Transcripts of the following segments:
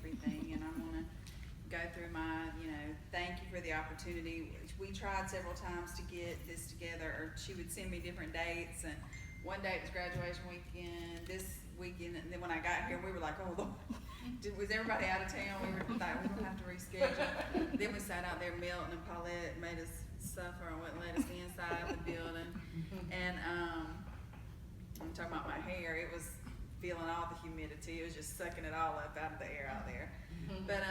everything, and I'm gonna go through my, thank you for the opportunity. We tried several times to get this together, or she would send me different dates, and one date was graduation weekend, this weekend, and then when I got here, we were like, oh Lord, was everybody out of town? We were like, we're gonna have to reschedule. Then we sat out there melting, and Paulette made us suffer and wouldn't let us inside the building. And I'm talking about my hair, it was feeling all the humidity, it was just sucking it all up out of the air out there. But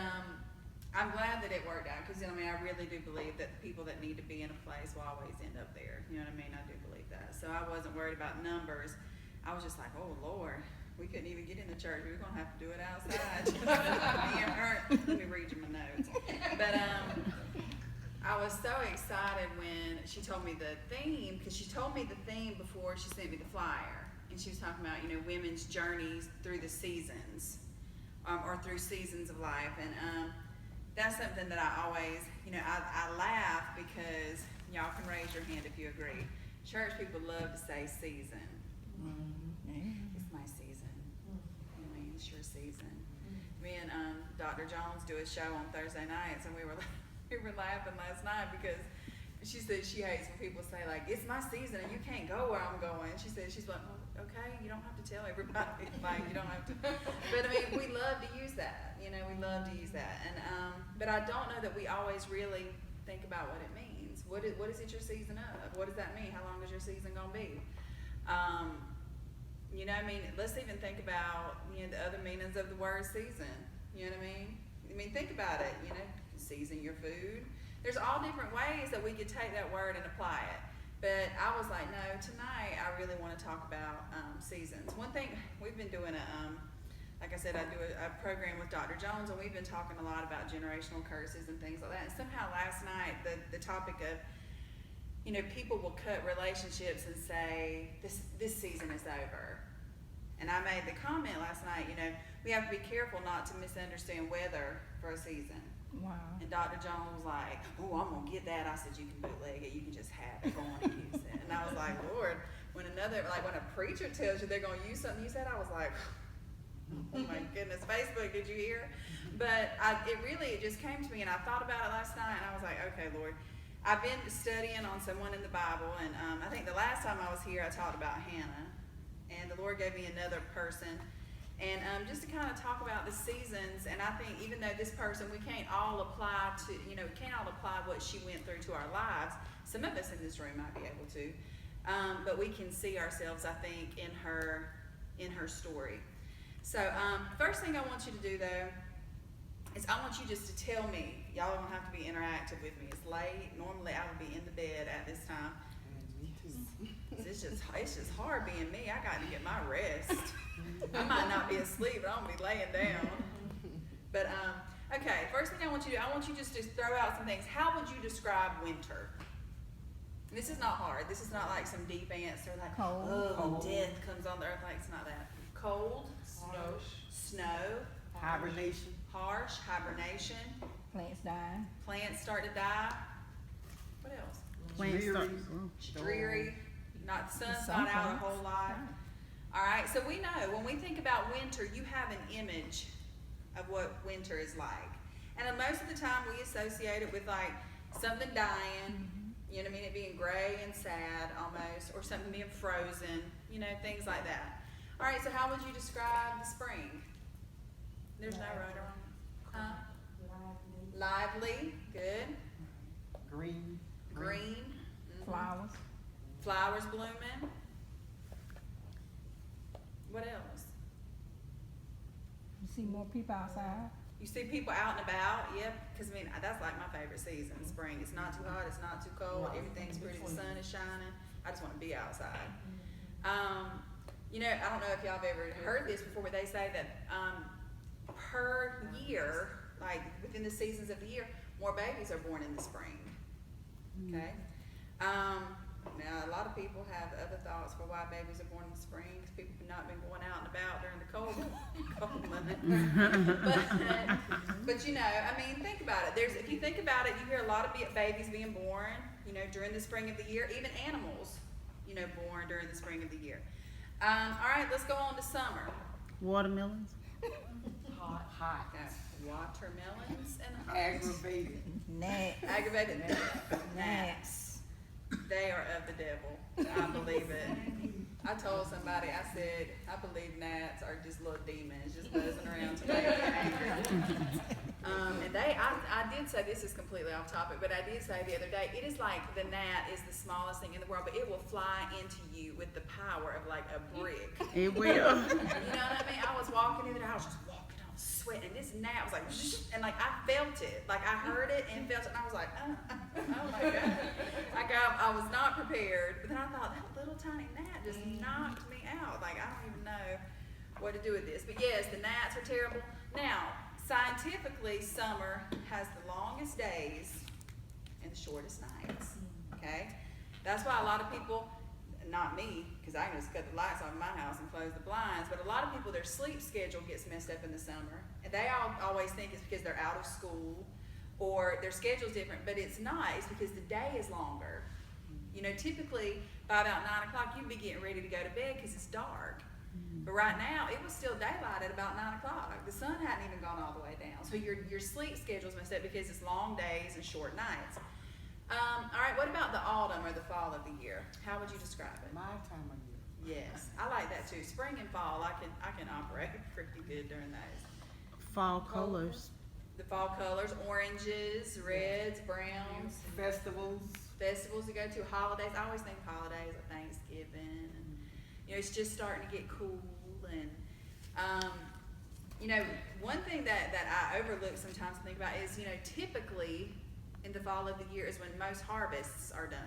I'm glad that it worked out, because I really do believe that the people that need to be in a place will always end up there. You know what I mean? I do believe that. So I wasn't worried about numbers. I was just like, oh Lord, we couldn't even get in the church. We were gonna have to do it outside. Let me read you my notes. But I was so excited when she told me the theme, because she told me the theme before she sent me the flyer, and she was talking about women's journeys through the seasons, or through seasons of life, and that's something that I always, I laugh, because y'all can raise your hand if you agree. Church people love to say season. It's my season. It's your season. Me and Dr. Jones do a show on Thursday nights, and we were laughing last night, because she said she hates when people say, like, it's my season and you can't go where I'm going. She said, she's like, well, okay, you don't have to tell everybody. Like, you don't have to. But we love to use that. We love to use that. And but I don't know that we always really think about what it means. What is it your season of? What does that mean? How long is your season gonna be? Let's even think about the other meanings of the word season. You know what I mean? Think about it. Season your food. There's all different ways that we could take that word and apply it. But I was like, no, tonight I really want to talk about seasons. One thing, we've been doing like I said, I do a program with Dr. Jones, and we've been talking a lot about generational curses and things like that. And somehow last night, the topic of, people will cut relationships and say, this season is over. And I made the comment last night, we have to be careful not to misunderstand weather for a season. Wow. And Dr. Jones was like, oh, I'm going to get that. I said, you can bootleg it. You can just have it. Go on and use it. And I was like, Lord, when a preacher tells you they're going to use something you said, I was like, oh my goodness, Facebook, did you hear? But it just came to me, and I thought about it last night, and I was like, okay, Lord, I've been studying on someone in the Bible, and I think the last time I was here, I talked about Hannah, and the Lord gave me another person. And just to kind of talk about the seasons, and I think even though this person, we can't all apply what she went through to our lives. Some of us in this room might be able to, but we can see ourselves, I think, in her story. So first thing I want you to do, though, is I want you just to tell me. Y'all don't have to be interactive with me. It's late. Normally I would be in the bed at this time. It's just hard being me. I got to get my rest. I might not be asleep, but I'm gonna be laying down. But okay, first thing I want you to do, I want you just to throw out some things. How would you describe winter? And this is not hard. This is not like some deep answer like, cold. Oh, death comes on the earth. Like, it's not that. Cold, snow, hibernation, harsh, hibernation. Plants die. Plants start to die. What else? Plants start. Dreary. Not the sun's not out a whole lot. All right, so we know when we think about winter, you have an image of what winter is like. And most of the time we associate it with like something dying, you know what I mean, it being gray and sad almost, or something being frozen, things like that. All right, so how would you describe the spring? There's no right or wrong. Huh? Lively, good. green, Green. Flowers. Flowers blooming. What else? You see more people outside. You see people out and about, yep, because that's like my favorite season, spring. It's not too hot, it's not too cold, everything's pretty, the sun is shining. I just want to be outside. I don't know if y'all have ever heard this before, but they say that per year, like within the seasons of the year, more babies are born in the spring. Okay? Now, a lot of people have other thoughts for why babies are born in the spring, because people have not been going out and about during the cold months. but think about it. If you think about it, you hear a lot of babies being born, during the spring of the year, even animals, born during the spring of the year. All right, let's go on to summer. Watermelons. Hot. Watermelons and hot. Aggravated. Aggravated gnats. They are of the devil. I believe it. I told somebody, I said, I believe gnats are just little demons just buzzing around to make me angry. And I did say, this is completely off topic, but I did say the other day, it is like the gnat is the smallest thing in the world, but it will fly into you with the power of like a brick. It will. You know what I mean? I was walking in there, I was just walking, I was sweating, and this gnat was like, and like I felt it, like I heard it and felt it, and I was like, oh my God. Like I was not prepared, but then I thought, that little tiny gnat just knocked me out. Like I don't even know what to do with this. But yes, the gnats are terrible. Now, scientifically, summer has the longest days and the shortest nights, okay? That's why a lot of people, not me, because I can just cut the lights off in my house and close the blinds, but a lot of people, their sleep schedule gets messed up in the summer. And they always think it's because they're out of school or their schedule's different, but it's not. It's because the day is longer. You know, typically by about 9 o'clock, you'd be getting ready to go to bed because it's dark. But right now, it was still daylight at about 9 o'clock. The sun hadn't even gone all the way down. So your sleep schedule's messed up because it's long days and short nights. All right, what about the autumn or the fall of the year? How would you describe it? My time of year. Yes, I like that too. Spring and fall, I can operate pretty good during those. Fall colors. The fall colors, oranges, reds, browns, Festivals. festivals to go to, holidays. I always think of holidays like Thanksgiving, and you know, it's just starting to get cool. And you know, one thing that I overlook sometimes to think about is, you know, typically in the fall of the year is when most harvests are done.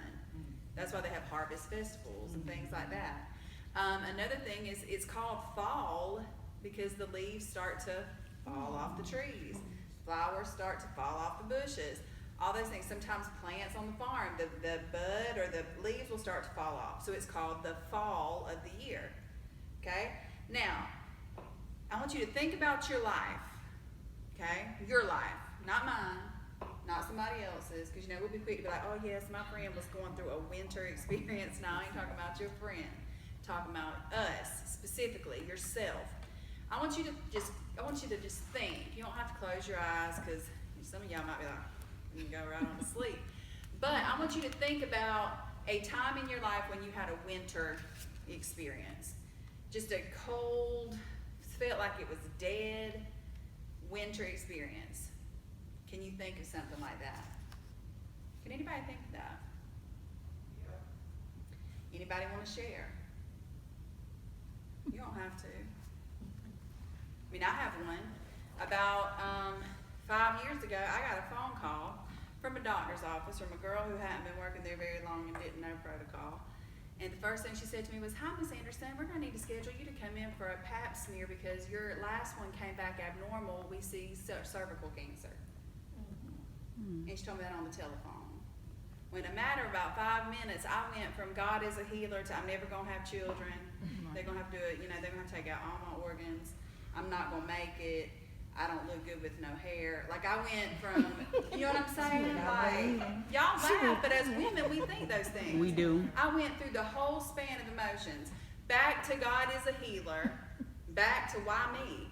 That's why they have harvest festivals and things like that. Another thing is it's called fall because the leaves start to fall off the trees. Flowers start to fall off the bushes. All those things. Sometimes plants on the farm, the bud or the leaves will start to fall off. So it's called the fall of the year. Okay? Now, I want you to think about your life. Okay? Your life. Not mine. Not somebody else's. Because, you know, we'll be quick to be like, oh, yes, my friend was going through a winter experience. No, I ain't talking about your friend. I'm talking about us, specifically, yourself. I want you to just think. You don't have to close your eyes because some of y'all might be like, you can go right on to sleep. But I want you to think about a time in your life when you had a winter experience. Just a cold, felt like it was dead winter experience. Can you think of something like that? Can anybody think of that? Anybody want to share? You don't have to. I mean, I have one. About 5 years ago, I got a phone call from a doctor's office from a girl who hadn't been working there very long and didn't know protocol. And the first thing she said to me was, "Hi, Miss Anderson, we're going to need to schedule you to come in for a pap smear because your last one came back abnormal. We see cervical cancer." And she told me that on the telephone. When a matter of about 5 minutes, I went from God is a healer to I'm never going to have children. They're going to have to do it, you know, they're going to have to take out all my organs. I'm not going to make it. I don't look good with no hair. Like I went from, you know what I'm saying? Like, y'all laugh, but as women, we think those things. We do. I went through the whole span of emotions. Back to God is a healer. Back to why me?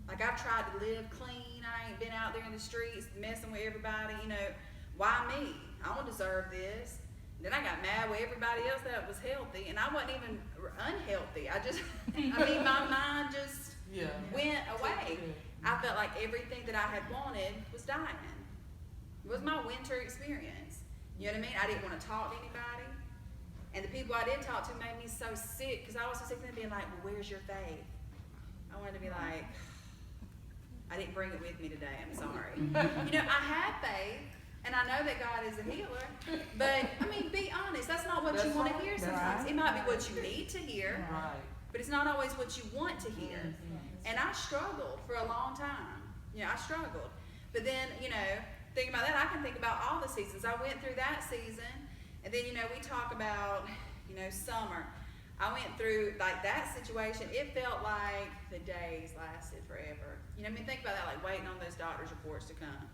Like I've tried to live clean. I ain't been out there in the streets messing with everybody. You know, why me? I don't deserve this. Then I got mad with everybody else that was healthy, and I wasn't even unhealthy. I mean, my mind just went away. I felt like everything that I had wanted was dying. It was my winter experience. You know what I mean? I didn't want to talk to anybody. And the people I did talk to made me so sick because I was so sick of them being like, well, where's your faith? I wanted to be like, I didn't bring it with me today. I'm sorry. You know, I had faith. And I know that God is a healer, but I mean, be honest. That's not what you want to hear sometimes. It might be what you need to hear, but it's not always what you want to hear. And I struggled for a long time. You know, I struggled. But then, you know, thinking about that, I can think about all the seasons. I went through that season, and then, you know, we talk about, you know, summer. I went through, like, that situation. It felt like the days lasted forever. You know what I mean? Think about that, like, waiting on those doctor's reports to come.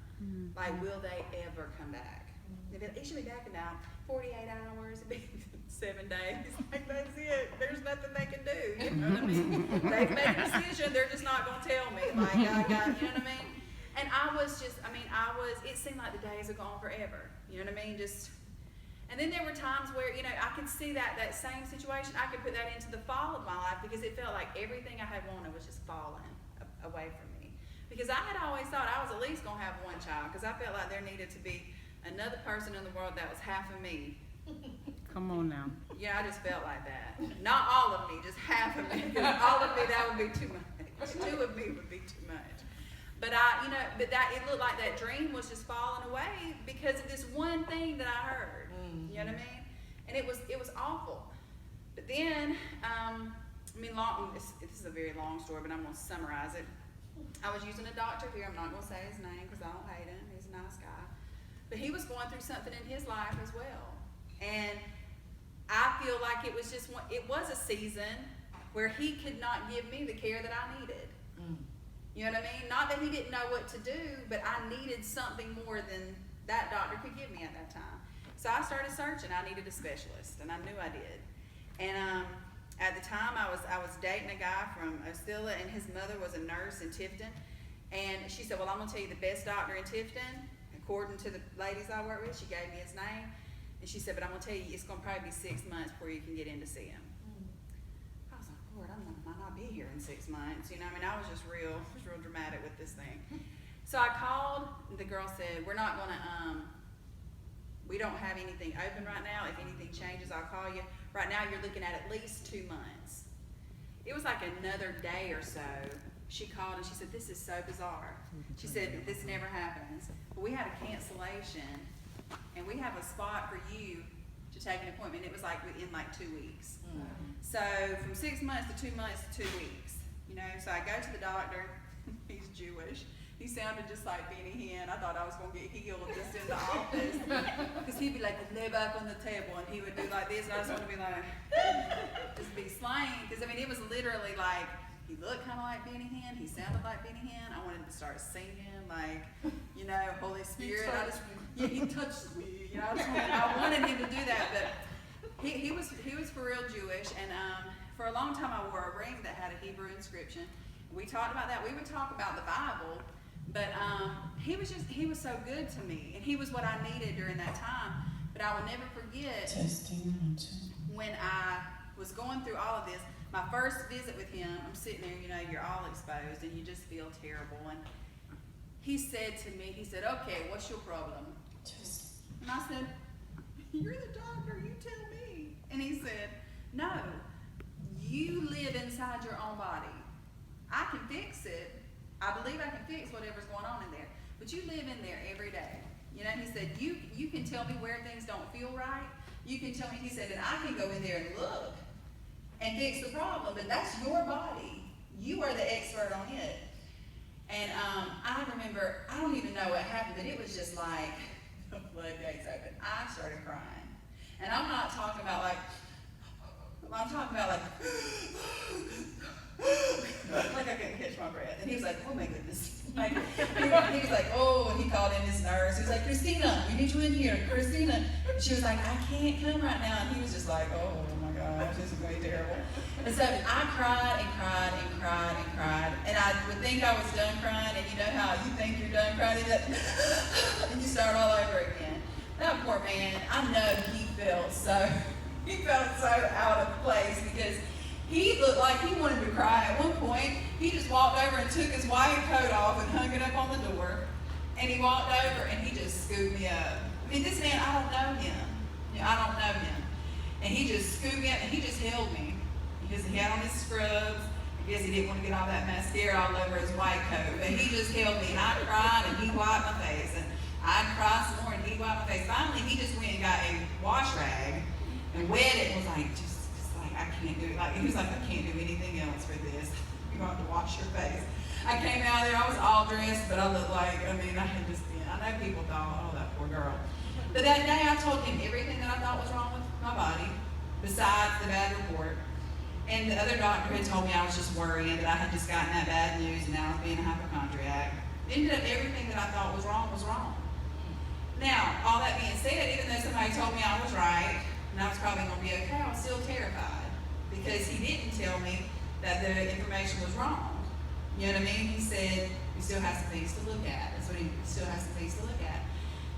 Like, will they ever come back? They should be back in now 48 hours, it'd be 7 days. Like, that's it. There's nothing they can do. You know what I mean? They've made a decision. They're just not going to tell me. great. Like, I got, you know what I mean? And it seemed like the days had gone forever. You know what I mean? And then there were times where, I could see that same situation, I could put that into the fall of my life because it felt like everything I had wanted was just falling away from me. Because I had always thought I was at least going to have one child because I felt like there needed to be another person in the world that was half of me. Come on now. Yeah, I just felt like that. Not all of me, just half of me. Because all of me, that would be too much. 2 of me would be too much. But it looked like that dream was just falling away because of this one thing that I heard. You know what I mean? And it was awful. But then, this is a very long story, but I'm going to summarize it. I was using a doctor here. I'm not going to say his name because I don't hate him. He's a nice guy. But he was going through something in his life as well. And I feel like it was a season where he could not give me the care that I needed. You know what I mean? Not that he didn't know what to do, but I needed something more than that doctor could give me at that time. So I started searching. I needed a specialist, and I knew I did. And at the time, I was dating a guy from Osceola, and his mother was a nurse in Tifton. And she said, well, I'm going to tell you the best doctor in Tifton. According to the ladies I work with, she gave me his name. And she said, but I'm going to tell you, it's going to probably be 6 months before you can get in to see him. I was like, Lord, I might not be here in 6 months. I was just real dramatic with this thing. So I called, the girl said, we don't have anything open right now. If anything changes, I'll call you. Right now, you're looking at least 2 months. It was like another day or so. She called and she said, this is so bizarre. She said, this never happens. But we had a cancellation, and we have a spot for you to take an appointment. It was like within 2 weeks. So from 6 months to 2 months to 2 weeks. So I go to the doctor. He's Jewish. He sounded just like Benny Hinn. I thought I was going to get healed just in the office. Because he'd be like, lay back on the table, and he would do like this, and I just want to be like, just be slang. Because, it was literally like, he looked kind of like Benny Hinn. He sounded like Benny Hinn. I wanted to start singing, like, Holy Spirit. He touched me. I wanted him to do that, but he was for real Jewish, and for a long time I wore a ring that had a Hebrew inscription. We talked about that. We would talk about the Bible, but he was so good to me, and he was what I needed during that time. But I will never forget when I was going through all of this. My first visit with him, I'm sitting there, you're all exposed, and you just feel terrible. And he said to me, okay, what's your problem? And I said, you're the doctor, you tell me. And he said, no, you live inside your own body. I can fix it. I believe I can fix whatever's going on in there. But you live in there every day. He said, you can tell me where things don't feel right. You can tell me, he said, and I can go in there and look and fix the problem, but that's your body. You are the expert on it. And I remember, I don't even know what happened, but it was just like the floodgates open. I started crying. And I'm not talking about like I couldn't catch my breath. And he was like, oh my goodness. He was like, oh, and he called in his nurse. He was like, Christina, we need you in here. Christina. And she was like, I can't come right now. And he was just like, oh my gosh, this is going to be terrible. And so I cried and cried and cried and cried. And I would think I was done crying, and you know how you think you're done crying, and you start all over again. That poor man, I know he felt so out of place because he looked like he wanted to cry. At one point, he just walked over and took his white coat off and hung it up on the door. And he walked over and he just scooped me up. This man, I don't know him. I don't know him. And he just scooped me up and he just held me. He had on his scrubs. I guess he didn't want to get all that mascara all over his white coat. But he just held me, and I cried, and he wiped my face. And I'd cry some more, and he wiped my face. Finally, he just went and got a wash rag and wet it and was like, just like, I can't do it. He was like, I can't do anything else for this. You're going to have to wash your face. I came out there, I was all dressed, but I looked like, I know people thought, oh, that poor girl. But that day, I told him everything that I thought was wrong with my body, besides the bad report. And the other doctor had told me I was just worrying, that I had just gotten that bad news, and now I was being a hypochondriac. Ended up everything that I thought was wrong was wrong. Now, all that being said, even though somebody told me I was right, and I was probably going to be okay, I was still terrified. Because he didn't tell me that the information was wrong. You know what I mean? He said, he still has some things to look at. That's what he still has some things to look at.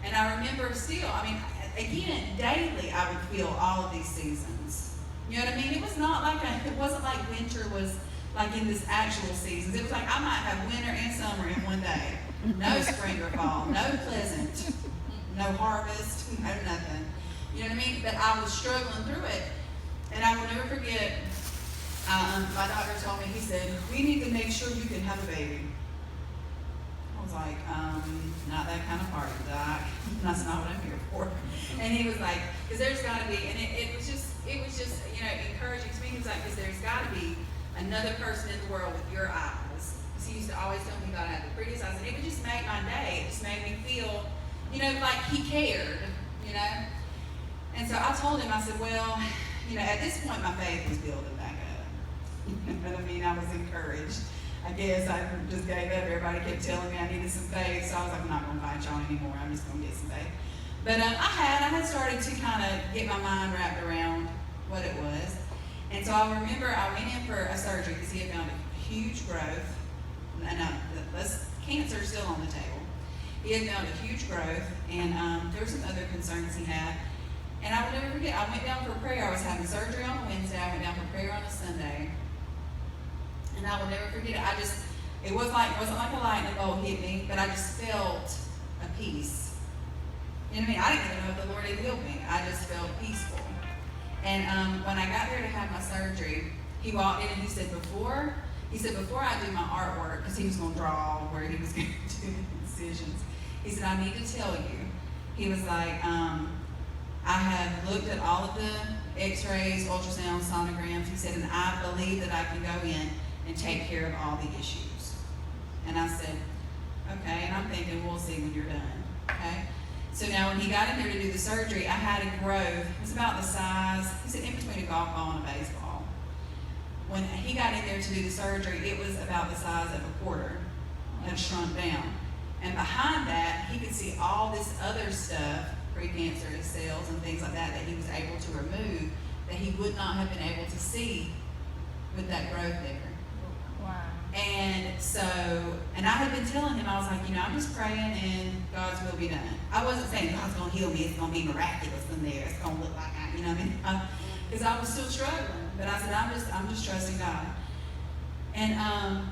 And I remember still, I mean, again, daily I would feel all of these seasons. You know what I mean? It was not like, it wasn't like winter was like in this actual seasons. It was like I might have winter and summer in one day. No spring or fall, no pleasant, no harvest, no nothing. You know what I mean? But I was struggling through it. And I will never forget, my doctor told me, he said, we need to make sure you can have a baby. I was like, not that kind of party, doc. That's not what I'm here for. And he was like, because there's got to be, and it was just, you know, encouraging to me. He was like, because there's got to be another person in the world with your eyes. Because he used to always tell me God had the prettiest eyes, and it would just make my day. It just made me feel, you know, like he cared, you know. And so I told him, I said, well, you know, at this point my faith was building back up. But I mean, I was encouraged. I guess I just gave up. Everybody kept telling me I needed some faith, so I was like, I'm not going to fight y'all anymore. I'm just going to get some faith. But I had started to kind of get my mind wrapped around what it was. And so I remember I went in for a surgery because he had found a huge growth. And cancer is still on the table. He had found a huge growth, and there were some other concerns he had. And I would never forget, I went down for prayer. I was having surgery on Wednesday. I went down for prayer on a Sunday. And I will never forget it. It wasn't like a lightning bolt hit me, but I just felt a peace. You know what I mean? I didn't even know if the Lord had healed me. I just felt peaceful. And when I got there to have my surgery, he walked in and he said, before I do my artwork, because he was going to draw where he was going to do the incisions, he said, I need to tell you. He was like, I have looked at all of the x-rays, ultrasounds, sonograms. He said, and I believe that I can go in and take care of all the issues. And I said, okay. And I'm thinking, we'll see when you're done. Okay. So now when he got in there to do the surgery, I had a growth. It was about the size, he said, in between a golf ball and a baseball. When he got in there to do the surgery, it was about the size of a quarter. It had shrunk down. And behind that, he could see all this other stuff, precancerous cells and things like that he was able to remove that he would not have been able to see with that growth there. Wow. And so, and I had been telling him, I was like, you know, I'm just praying and God's will be done. I wasn't saying God's going to heal me, it's going to be miraculous in there, it's going to look like you know what I mean? Because I was still struggling. But I said, I'm just trusting God. And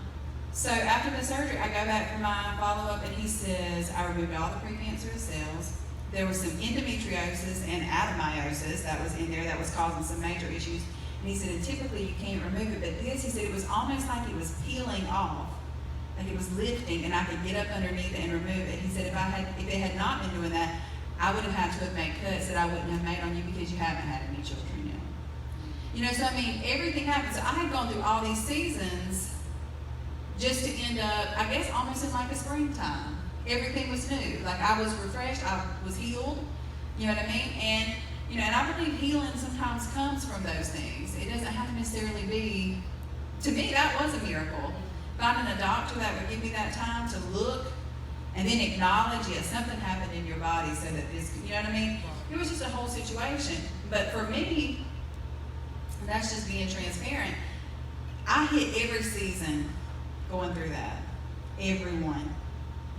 so after the surgery, I go back for my follow-up, and he says, I removed all the precancerous cells. There was some endometriosis and adenomyosis that was in there that was causing some major issues. And he said, and typically you can't remove it, but this, he said, it was almost like it was peeling off, like it was lifting, and I could get up underneath it and remove it. He said, if it had not been doing that, I would have had to have made cuts that I wouldn't have made on you because you haven't had any children yet. You know, so I mean, everything happened. So I had gone through all these seasons just to end up, I guess, almost in like a springtime. Everything was new. Like I was refreshed, I was healed. You know what I mean? And you know, and I believe healing sometimes comes from those things. It doesn't have to necessarily be. To me, that was a miracle. Finding a doctor that would give me that time to look and then acknowledge, yes, something happened in your body, so that this, you know what I mean? It was just a whole situation. But for me, and that's just being transparent, I hit every season going through that. Every one.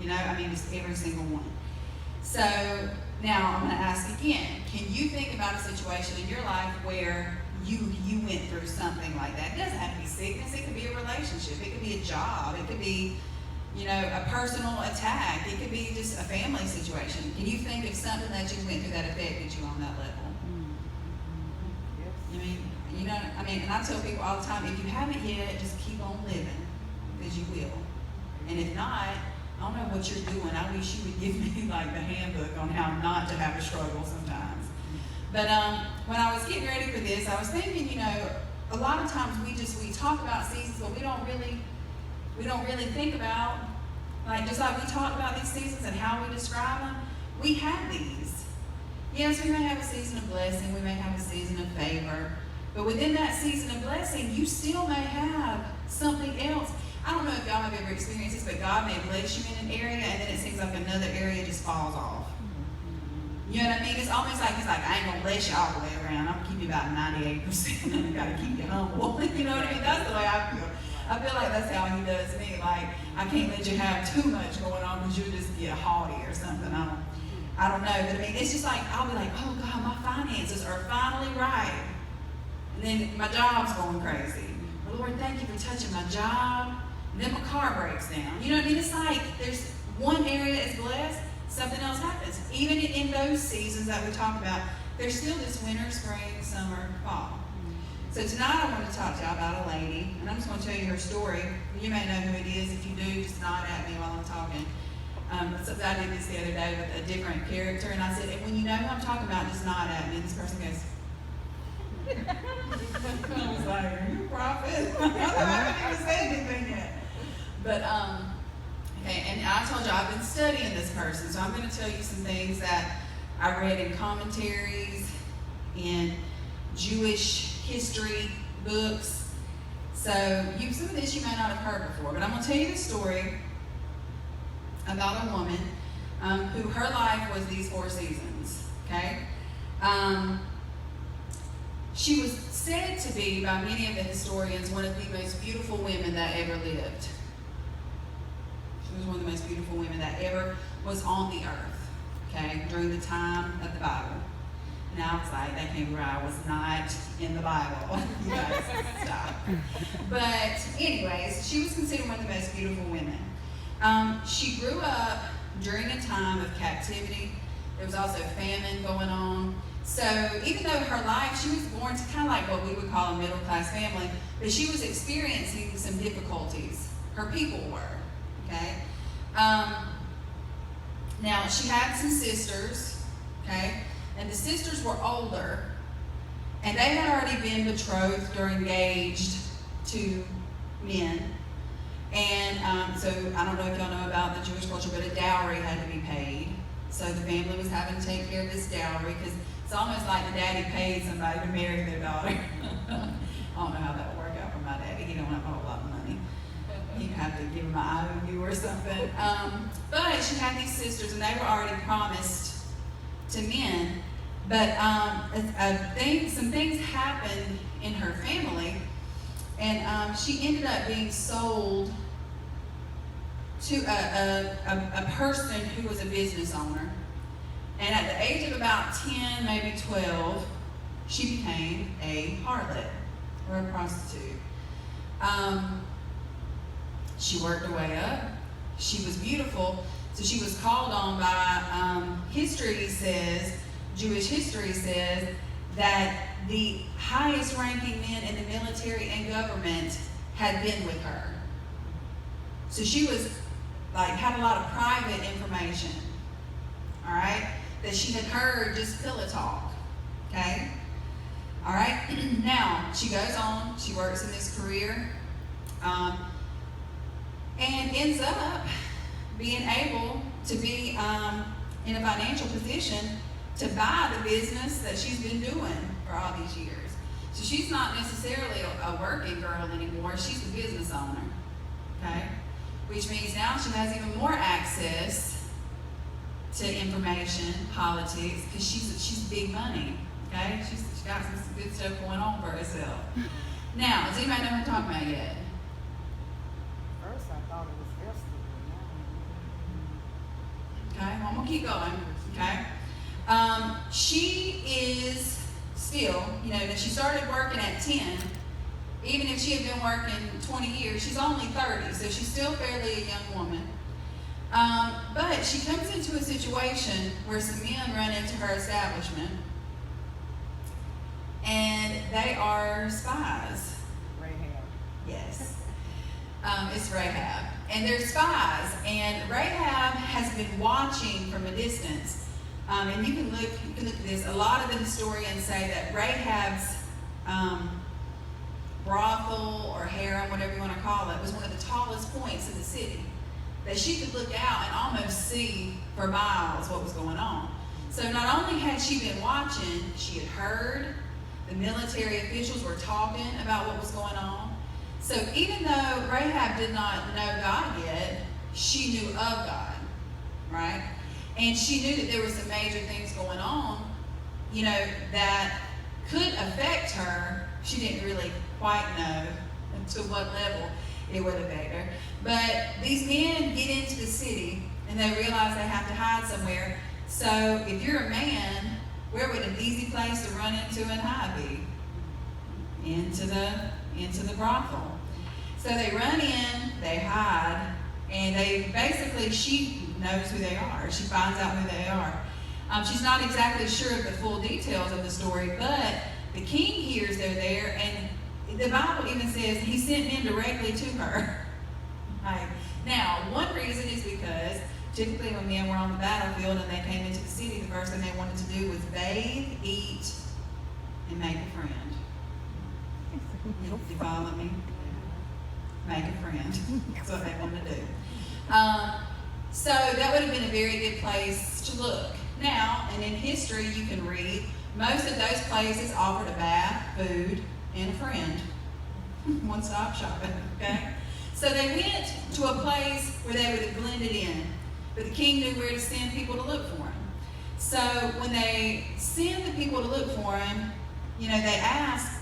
You know, I mean, just every single one. So now I'm going to ask again, can you think about a situation in your life where you went through something like that? It doesn't have to be sickness. It could be a relationship. It could be a job. It could be, you know, a personal attack. It could be just a family situation. Can you think of something that you went through that affected you on that level? I mean, you know, I mean, and I tell people all the time, if you haven't yet, just keep on living, because you will. And if not, I don't know what you're doing. I wish you would give me like the handbook on how not to have a struggle sometimes. But when I was getting ready for this, I was thinking, you know, a lot of times we talk about seasons, but we don't really think about, like, just like we talk about these seasons and how we describe them, we have these. Yes, we may have a season of blessing, we may have a season of favor, but within that season of blessing, you still may have something else. I don't know if y'all have ever experienced this, but God may bless you in an area, and then it seems like another area just falls off. You know what I mean? It's almost like, I ain't gonna bless you all the way around. I'm gonna keep you about 98%. I gotta keep you humble. You know what I mean? That's the way I feel. I feel like that's how he does me. Like, I can't let you have too much going on because you'll just get haughty or something. I don't know. But I mean, it's just like, I'll be like, oh God, my finances are finally right. And then my job's going crazy. Lord, thank you for touching my job. And then my car breaks down. You know what I mean? It's like there's one area is blessed, something else happens. Even in those seasons that we talk about, there's still this winter, spring, summer, fall. So tonight I want to talk to y'all about a lady, and I'm just going to tell you her story. You may know who it is. If you do, just nod at me while I'm talking. So I did this the other day with a different character, and I said, and when you know who I'm talking about, just nod at me. And this person goes, I was like, are you a prophet? I haven't even said anything yet. But, okay, and I told you I've been studying this person, so I'm going to tell you some things that I read in commentaries, in Jewish history books. So some of this you may not have heard before, but I'm going to tell you the story about a woman who her life was these 4 seasons, okay? She was said to be, by many of the historians, one of the most beautiful women that ever lived. She was one of the most beautiful women that ever was on the earth, okay, during the time of the Bible. And I was like, that came where I was not in the Bible. You guys, stop. But anyways, she was considered one of the most beautiful women. She grew up during a time of captivity. There was also famine going on. So even though her life, she was born to kind of like what we would call a middle-class family, but she was experiencing some difficulties. Her people were, okay? Now, she had some sisters, okay? And the sisters were older, and they had already been betrothed or engaged to men. And so I don't know if y'all know about the Jewish culture, but a dowry had to be paid. So the family was having to take care of this dowry because it's almost like the daddy paid somebody to marry their daughter. I don't know how that would work out for my daddy. He don't have a whole lot of money. He'd have to give him an IOU or something. But she had these sisters, and they were already promised to men. But some things happened in her family, and she ended up being sold to a person who was a business owner. And at the age of about 10, maybe 12, she became a harlot or a prostitute. She worked her way up. She was beautiful, so she was called on by Jewish history says that the highest ranking men in the military and government had been with her. So she was had a lot of private information, all right, that she had heard just pillow talk, okay? All right, now she goes on, she works in this career, and ends up being able to be in a financial position to buy the business that she's been doing for all these years. So she's not necessarily a working girl anymore, she's the business owner, okay? Which means now she has even more access to information, politics, because she's big money, okay? She's got some good stuff going on for herself. Now, does anybody know what I'm talking about yet? First I thought it was Esther. Okay, well, I'm gonna keep going, okay? She is still, that she started working at 10, even if she had been working 20 years, she's only 30, so she's still fairly a young woman. But she comes into a situation where some men run into her establishment, and they are spies. Rahab. Yes. It's Rahab. And they're spies, and Rahab has been watching from a distance. And you can look at this. A lot of the historians say that Rahab's brothel or harem, whatever you want to call it, was one of the tallest points in the city. That she could look out and almost see for miles what was going on. So not only had she been watching, she had heard. The military officials were talking about what was going on. So even though Rahab did not know God yet, she knew of God, right? And she knew that there were some major things going on, that could affect her. She didn't really quite know to what level. it would affect her. But these men get into the city and they realize they have to hide somewhere. So if you're a man, where would an easy place to run into and hide be? Into the brothel. So they run in, they hide, and they basically, she knows who they are. She finds out who they are. She's not exactly sure of the full details of the story, but the king hears they're there, and the Bible even says he sent men directly to her. Right. Now, one reason is because typically when men were on the battlefield and they came into the city, the first thing they wanted to do was bathe, eat, and make a friend. You follow me? Make a friend. That's what they wanted to do. So that would have been a very good place to look. Now, and in history you can read, most of those places offered a bath, food, and a friend. One-stop shopping, okay? So they went to a place where they would have blended in, but the king knew where to send people to look for him. So when they send the people to look for him, they ask,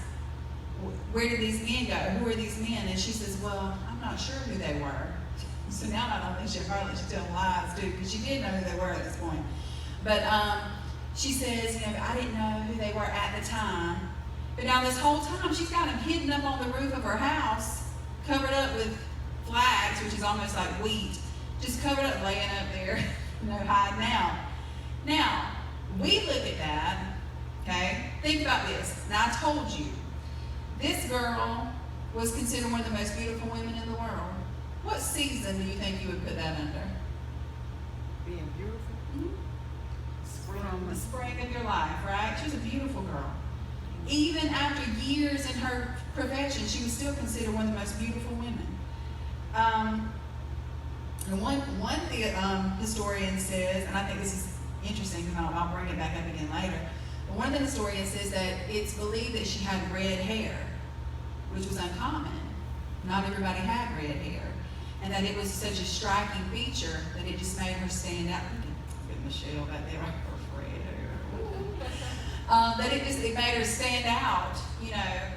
where did these men go? Who are these men? And she says, well, I'm not sure who they were. So now not only is she harlot, she's telling lies too, because she did know who they were at this point. But she says, I didn't know who they were at the time. But now this whole time, she's got them hidden up on the roof of her house, covered up with flags, which is almost like wheat, just covered up, laying up there, hiding out. Now, we look at that, okay? Think about this. Now, I told you, this girl was considered one of the most beautiful women in the world. What season do you think you would put that under? Being beautiful. The spring of your life, right? She was a beautiful girl. Even after years in her profession, she was still considered one of the most beautiful women. And one historian says, and I think this is interesting because I'll bring it back up again later, but one of the historians says that it's believed that she had red hair, which was uncommon. Not everybody had red hair. And that it was such a striking feature that it just made her stand out. Look at Michelle back there, her red hair. That it made her stand out, yes,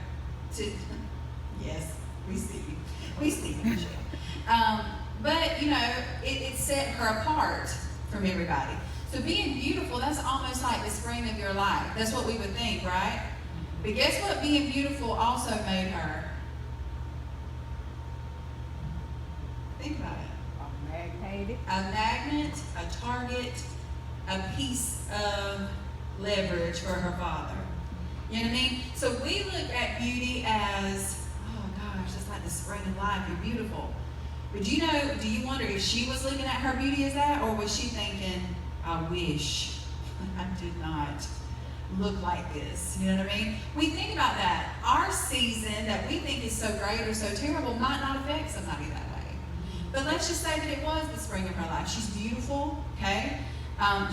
we see you, Michelle. But, it set her apart from everybody. So being beautiful, that's almost like the spring of your life. That's what we would think, right? But guess what being beautiful also made her? Think about it. A magnet, a target, a piece of leverage for her father. You know what I mean? So we look at beauty as, oh gosh, that's like the spring of life. You're beautiful. But do you wonder if she was looking at her beauty as that, or was she thinking, I wish I did not look like this? You know what I mean? We think about that. Our season that we think is so great or so terrible might not affect somebody that way. But let's just say that it was the spring of her life. She's beautiful, okay?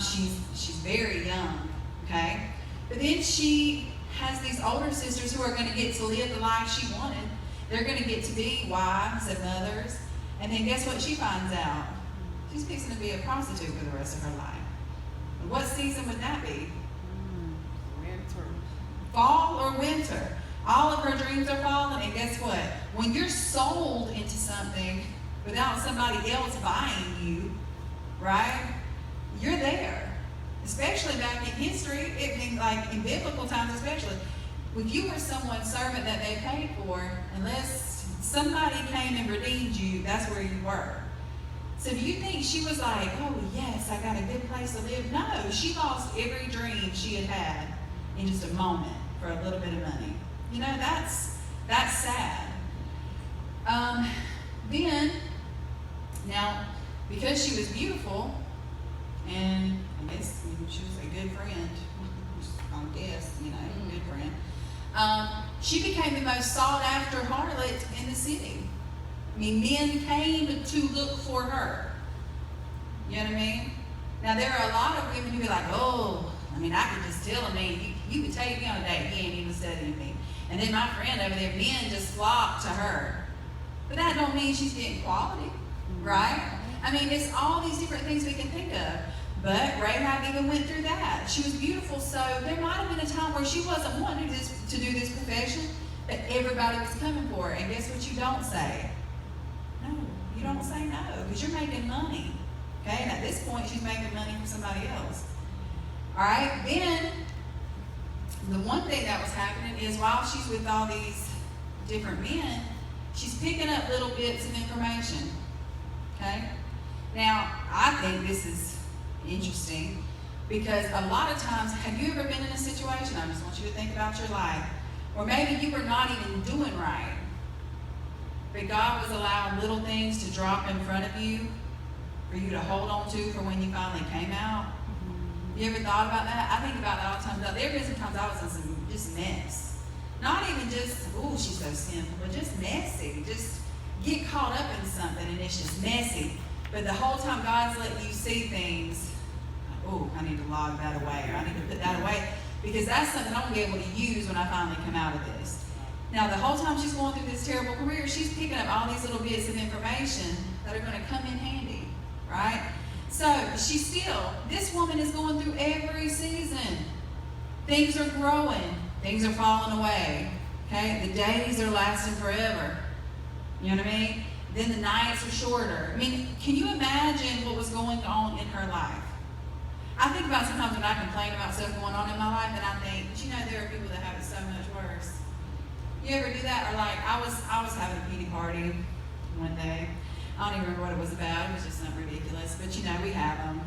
She's very young, okay? But then she has these older sisters who are going to get to live the life she wanted. They're going to get to be wives and mothers. And then guess what she finds out? She's fixing to be a prostitute for the rest of her life. And what season would that be? Winter. Fall or winter. All of her dreams are falling. And guess what? When you're sold into something without somebody else buying you, right? You're there. Especially back in history, like in biblical times especially. If you were someone's servant that they paid for, unless somebody came and redeemed you, that's where you were. So do you think she was like, oh yes, I got a good place to live? No, she lost every dream she had had in just a moment for a little bit of money. That's sad. Then, now, because she was beautiful, and I guess she was a good friend, I guess, good friend, she became the most sought after harlot in the city. Men came to look for her. You know what I mean? Now, there are a lot of women who be like, I could just tell him, you could take me on a date, he ain't even studying me. And then my friend over there, men just flock to her. But that don't mean she's getting quality, right? It's all these different things we can think of. But Rahab even went through that. She was beautiful, so there might have been a time where she wasn't wanting to do this profession, but everybody was coming for her. And guess what you don't say? You don't say no, because you're making money. Okay, and at this point, she's making money for somebody else. All right, then the one thing that was happening is while she's with all these different men, she's picking up little bits of information. Okay, now I think this is interesting because a lot of times, have you ever been in a situation? I just want you to think about your life, or maybe you were not even doing right, but God was allowing little things to drop in front of you for you to hold on to for when you finally came out. You ever thought about that? I think about that all the time. There have been some times I was in some just mess. Not even just, oh, she's so sinful, but just messy. Just get caught up in something and it's just messy. But the whole time God's letting you see things, oh, I need to log that away, or I need to put that away, because that's something I'm going to be able to use when I finally come out of this. Now, the whole time she's going through this terrible career, she's picking up all these little bits of information that are going to come in handy, right? So, this woman is going through every season. Things are growing. Things are falling away. Okay? The days are lasting forever. You know what I mean? Then the nights are shorter. I mean, can you imagine what was going on in her life? I think about sometimes when I complain about stuff going on in my life, and I think, but you know, there are people that have it so much worse. You ever do that? Or like, I was having a pity party one day. I don't even remember what it was about. It was just something ridiculous. But you know, we have them.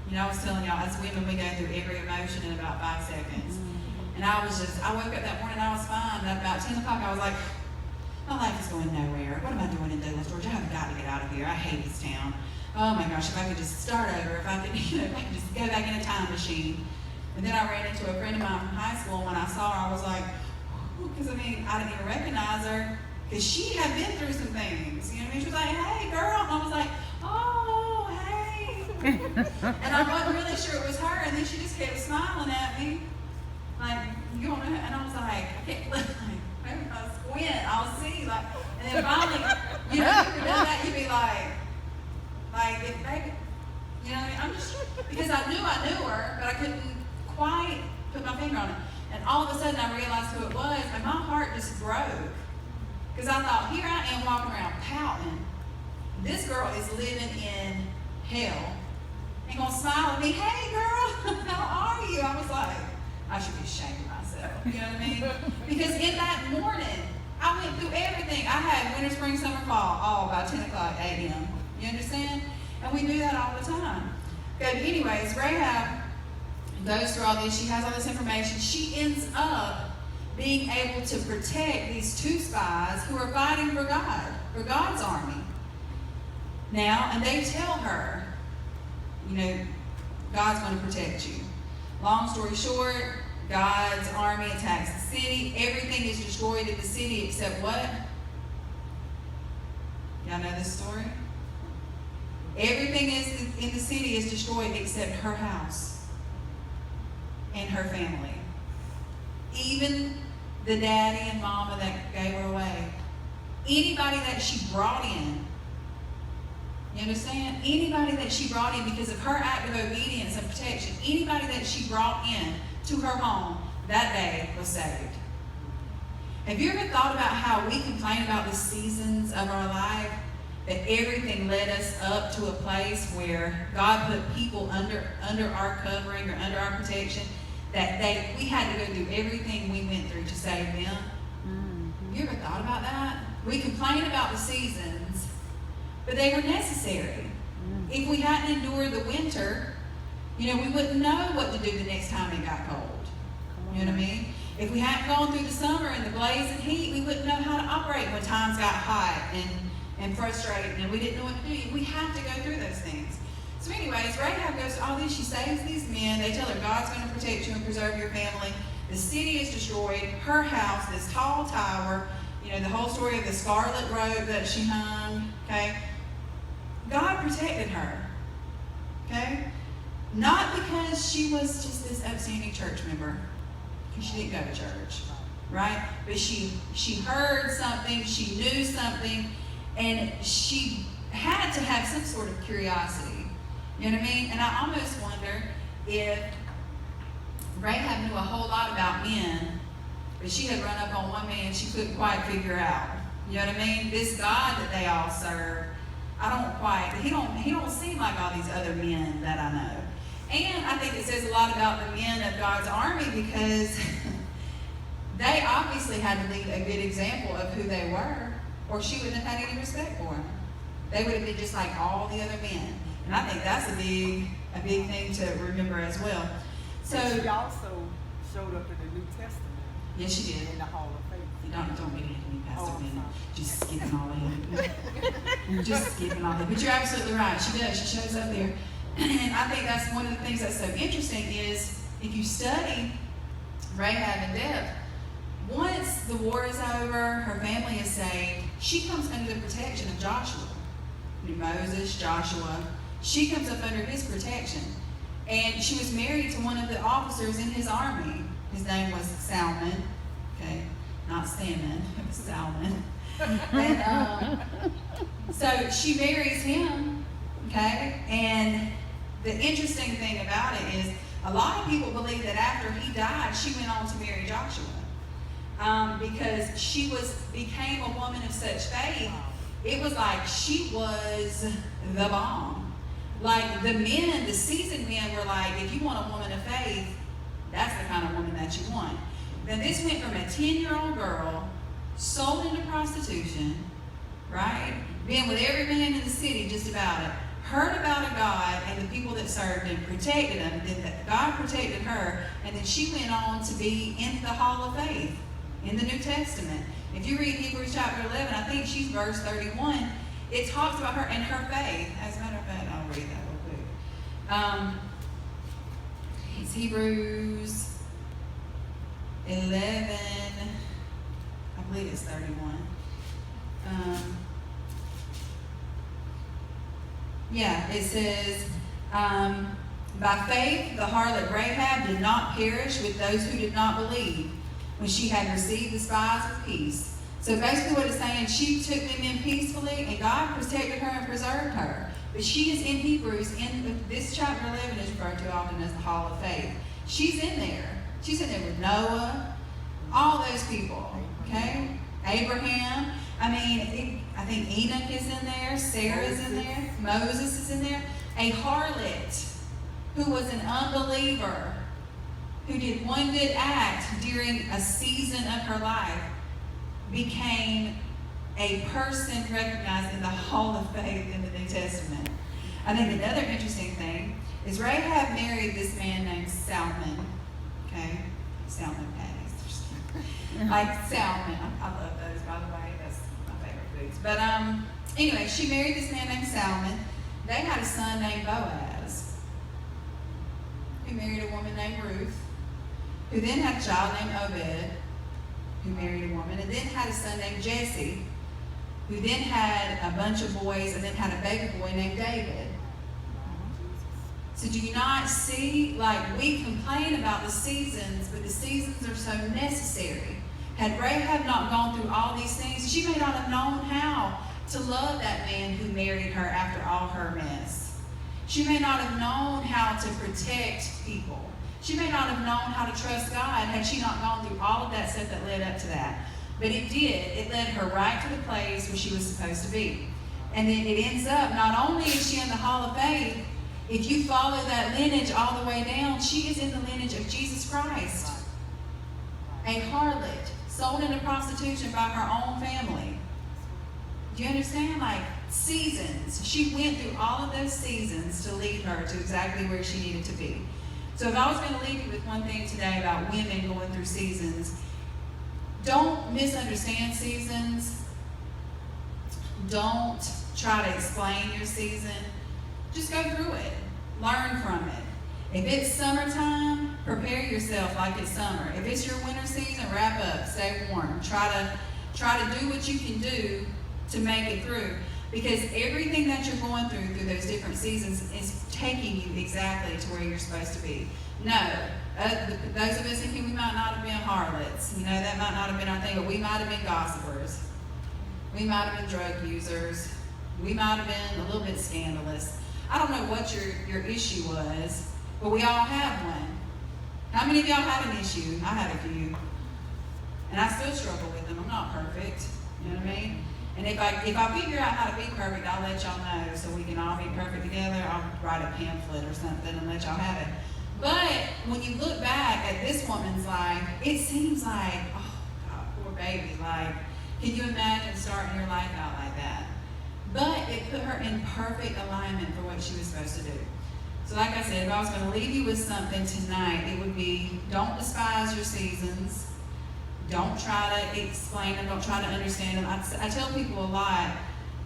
You know, I was telling y'all, as women, we go through every emotion in about 5 seconds. And I woke up that morning, I was fine. And at about 10 o'clock, I was like, my life is going nowhere. What am I doing in Douglas, Georgia? I've got to get out of here. I hate this town. Oh my gosh, if I could just start over, if I could, if I could just go back in a time machine. And then I ran into a friend of mine from high school, and when I saw her, I was like, because I mean, I didn't even recognize her, because she had been through some things. You know what I mean? She was like, hey, girl. And I was like, oh, hey. And I wasn't really sure it was her, and then she just kept smiling at me. Like, you don't know, and I was like, I can't, like, maybe if I squint, I'll see. Like, and then finally, you know, if you've done that, you'd be like, if maybe, you know what I mean? I'm just, because I knew her, but I couldn't quite put my finger on it. And all of a sudden I realized who it was, and my heart just broke. Because I thought, here I am walking around pouting. This girl is living in hell. And gonna smile at me, hey girl, how are you? I was like, I should be ashamed of myself. You know what I mean? Because in that morning, I went through everything. I had winter, spring, summer, fall, all by 10 o'clock a.m. You understand? And we do that all the time. Okay, but anyways, Rahab goes through all this. She has all this information. She ends up being able to protect these 2 spies who are fighting for God, for God's army. Now, and they tell her, you know, God's going to protect you. Long story short, God's army attacks the city. Everything is destroyed in the city except what? Y'all know this story? Everything in the city is destroyed except her house and her family. Even the daddy and mama that gave her away. Anybody that she brought in. You understand? Anybody that she brought in because of her act of obedience and protection, anybody that she brought in to her home that day was saved. Have you ever thought about how we complain about the seasons of our life? That everything led us up to a place where God put people under our covering or under our protection, that we had to go through everything we went through to save them. Mm-hmm. You ever thought about that? We complain about the seasons, but they were necessary. Mm-hmm. If we hadn't endured the winter, you know, we wouldn't know what to do the next time it got cold. You know what I mean? If we hadn't gone through the summer and the blazing heat, we wouldn't know how to operate when times got hot and frustrated and we didn't know what to do. We have to go through those things. So anyways, Rahab goes to all these. She saves these men. They tell her God's going to protect you and preserve your family. The city is destroyed. Her house, this tall tower, you know, the whole story of the scarlet robe that she hung, okay? God protected her, okay? Not because she was just this upstanding church member, because she didn't go to church, right? But she heard something, she knew something, and she had to have some sort of curiosity. You know what I mean? And I almost wonder if Rahab knew a whole lot about men, but she had run up on one man she couldn't quite figure out. You know what I mean? This God that they all serve, he don't seem like all these other men that I know. And I think it says a lot about the men of God's army because they obviously had to lead a good example of who they were, or she wouldn't have had any respect for them. They would have been just like all the other men. And I think that's a big thing to remember as well. So she also showed up in the New Testament. Yes, she did. In the Hall of Faith. You don't get into me, Pastor I'm Bennett. sorry. Just skipping all in. Just skipping all in. But you're absolutely right. She does. She shows up there. And I think that's one of the things that's so interesting is if you study Rahab in depth, once the war is over, her family is saved, she comes under the protection of Joshua. Moses, Joshua. She comes up under his protection. And she was married to one of the officers in his army. His name was Salmon. Okay, not Salmon, it was Salmon. And, so she marries him, okay? And the interesting thing about it is a lot of people believe that after he died, she went on to marry Joshua. Because she became a woman of such faith. It was like she was the bomb. Like the men, the seasoned men were like, if you want a woman of faith, that's the kind of woman that you want. Now this went from a 10-year-old girl sold into prostitution, right? Being with every man in the city just about it. Heard about a God and the people that served him, protected him. Then God protected her, and then she went on to be in the Hall of Faith in the New Testament. If you read Hebrews chapter 11, I think she's verse 31, it talks about her and her faith. As a matter of fact, I'll read that real quick. It's Hebrews 11, I believe it's 31. It says, by faith the harlot Rahab did not perish with those who did not believe when she had received the spies of peace. So basically what it's saying, she took them in peacefully and God protected her and preserved her. But she is in Hebrews, in this chapter 11 is referred to often as the Hall of Faith. She's in there. She's in there with Noah, all those people, okay? Abraham. I think Enoch is in there, Sarah's in there, Moses is in there. A harlot who was an unbeliever, who did one good act during a season of her life, became a person recognized in the Hall of Faith in the New Testament. I think another interesting thing is Rahab married this man named Salmon. Okay? Salmon patties. Like salmon. I love those, by the way. That's my favorite foods. But anyway, she married this man named Salmon. They had a son named Boaz, who married a woman named Ruth, who then had a child named Obed, who married a woman, and then had a son named Jesse, who then had a bunch of boys, and then had a baby boy named David. So do you not see, like, we complain about the seasons, but the seasons are so necessary. Had Rahab not gone through all these things, she may not have known how to love that man who married her after all her mess. She may not have known how to protect people. She may not have known how to trust God had she not gone through all of that stuff that led up to that. But it did. It led her right to the place where she was supposed to be. And then it ends up, not only is she in the Hall of Faith, if you follow that lineage all the way down, she is in the lineage of Jesus Christ. A harlot, sold into prostitution by her own family. Do you understand? Like, seasons. She went through all of those seasons to lead her to exactly where she needed to be. So if I was going to leave you with one thing today about women going through seasons, don't misunderstand seasons. Don't try to explain your season. Just go through it. Learn from it. If it's summertime, prepare yourself like it's summer. If it's your winter season, wrap up, stay warm. Try to do what you can do to make it through. Because everything that you're going through those different seasons is taking you exactly to where you're supposed to be. No, those of us in here, we might not have been harlots. You know, that might not have been our thing, but we might have been gossipers. We might have been drug users. We might have been a little bit scandalous. I don't know what your issue was, but we all have one. How many of y'all had an issue? I had a few. And I still struggle with them. I'm not perfect. You know what I mean? And if I figure out how to be perfect, I'll let y'all know so we can all be perfect together. I'll write a pamphlet or something and let y'all have it. But when you look back at this woman's life, it seems like, oh God, poor baby. Like, can you imagine starting your life out like that? But it put her in perfect alignment for what she was supposed to do. So like I said, if I was going to leave you with something tonight, it would be, don't despise your seasons. Don't try to explain them. Don't try to understand them. I tell people a lot,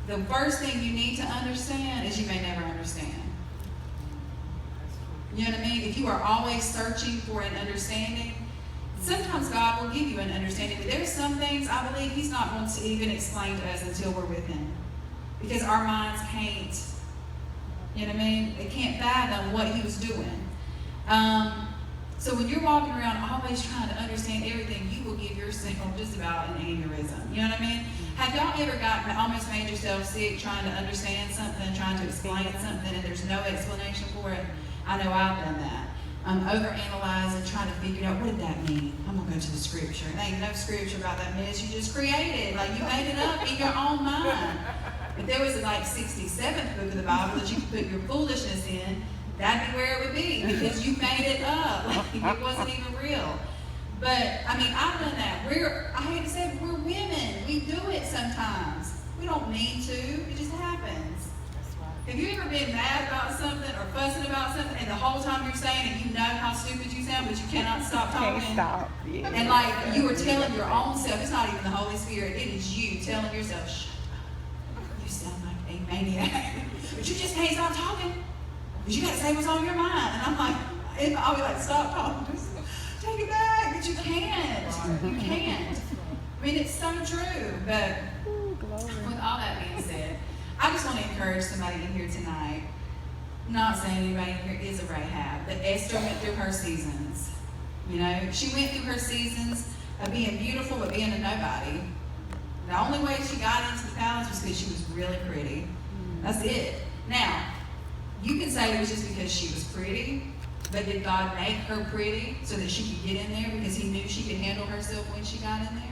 the first thing you need to understand is you may never understand. You know what I mean? If you are always searching for an understanding, sometimes God will give you an understanding. But there's some things I believe He's not going to even explain to us until we're with Him. Because our minds can't, you know what I mean? They can't fathom what He was doing. So when you're walking around always trying to understand everything, you will give yourself just about an aneurysm. You know what I mean? Have y'all ever almost made yourself sick trying to understand something, trying to explain something, and there's no explanation for it? I know I've done that. Overanalyzing, trying to figure out, what did that mean? I'm going to go to the scripture. There ain't no scripture about that mess you just created. Like, you made it up in your own mind. If there was a, 67th book of the Bible that you could put your foolishness in, that'd be where it would be, because you made it up. Like, it wasn't even real. But, I mean, I've done that. I hate to say it, but we're women. We do it sometimes. We don't need to. It just happens. Have you ever been mad about something or fussing about something, and the whole time you're saying it, you know how stupid you sound, but you cannot stop talking? Can't stop. Yeah. And like you were telling your own self, it's not even the Holy Spirit, it is you telling yourself, shut up. You sound like a maniac. But you just can't stop talking. Because you got to say what's on your mind. And I'm like, I'll be like, stop talking. Just take it back. But you can't. You can't. I mean, it's so true. But with all that being said, I just want to encourage somebody in here tonight. I'm not saying anybody in here is a Rahab, but Esther went through her seasons. You know, she went through her seasons of being beautiful but being a nobody. The only way she got into the palace was because she was really pretty. That's it. Now, you can say it was just because she was pretty, but did God make her pretty so that she could get in there because He knew she could handle herself when she got in there?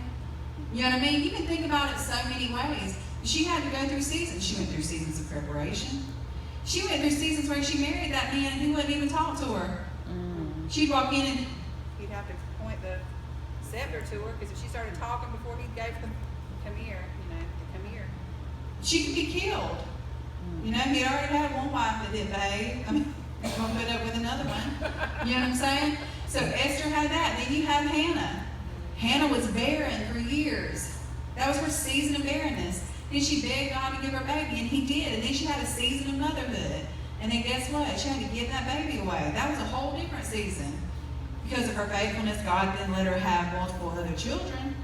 You know what I mean? You can think about it so many ways. She had to go through seasons. She went through seasons of preparation. She went through seasons where she married that man and he wouldn't even talk to her. She'd walk in and he'd have to point the scepter to her, because if she started talking before he gave the come here, come here, she could be killed. You know, he already had one wife that didn't behave. I mean, he's going to put up with another one. You know what I'm saying? So Esther had that. Then you have Hannah. Hannah was barren for years. That was her season of barrenness. Then she begged God to give her a baby, and He did. And then she had a season of motherhood. And then guess what? She had to give that baby away. That was a whole different season. Because of her faithfulness, God then let her have multiple other children.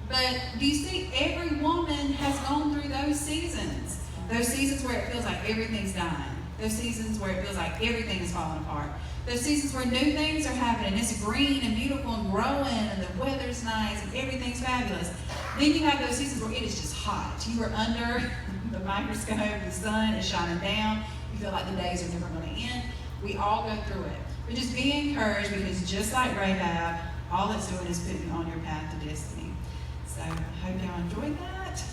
But do you see, every woman has gone through those seasons. Those seasons where it feels like everything's dying. Those seasons where it feels like everything is falling apart. Those seasons where new things are happening. It's green and beautiful and growing, and the weather's nice and everything's fabulous. Then you have those seasons where it is just hot. You are under the microscope, the sun is shining down. You feel like the days are never going to end. We all go through it. But just be encouraged, because just like Rahab, all it's doing is putting you on your path to destiny. So I hope y'all enjoyed that.